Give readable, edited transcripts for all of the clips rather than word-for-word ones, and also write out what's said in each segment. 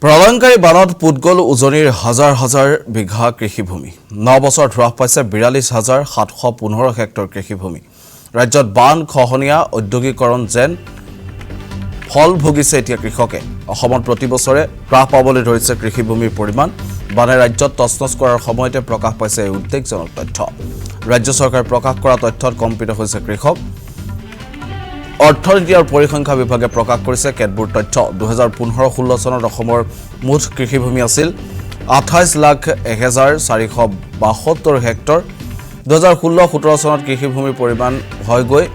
প্ৰলয়ংকাৰী বানত পুত গ'ল উজনিৰ হাজাৰ হাজাৰ বিঘা কৃষিভূমি 9 বছৰত হ্ৰাস পাইছে 42,715 হেক্টৰ কৃষিভূমি ৰাজ্যত বান খহনীয়া ঔদ্যোগিকৰণ যেন ফল ভুগিছে এতিয়া কৃষকে অসমত প্ৰতি বছৰে হ্ৰাস পাবলৈ ধৰিছে কৃষিভূমিৰ পৰিমাণ বানে ৰাজ্যত তছনছ কৰাৰ সময়তে প্ৰকাশ পাইছে এই উদ্বেগজনক তথ্য ৰাজ্য চৰকাৰে প্ৰকাশ কৰা তথ্যত কম্পিত হৈছে কৃষক অৰ্থনীতি আৰু পৰিসংখ্যা বিভাগে প্ৰকাশ কৰিছে কেতবোৰ তথ্য 2015-16 চনত অসমৰ মুঠ কৃষিভূমি আছিল 28,01,472 হেক্টৰ 2016-17 চনত কৃষিভূমিৰ পৰিমাণ হয় গৈ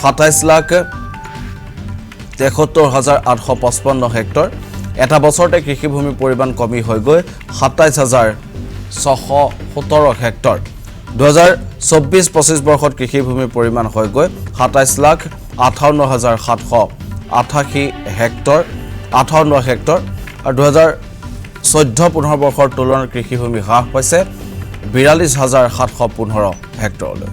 27,73,855 হেক্টৰ এটা বছৰতে কৃষিভূমিৰ পৰিমাণ কমি হৈ গৈ 27,617 হেক্টৰ 2024-25 বৰ্ষত কৃষিভূমিৰ পৰিমাণ হৈ গৈ 27,58,788 হেক্টৰ 58 হেক্টৰ আৰু 2014-15 বৰ্ষৰ তুলনাত কৃষিভূমি হ্ৰাস পাইছে 42,715 হেক্টৰলৈ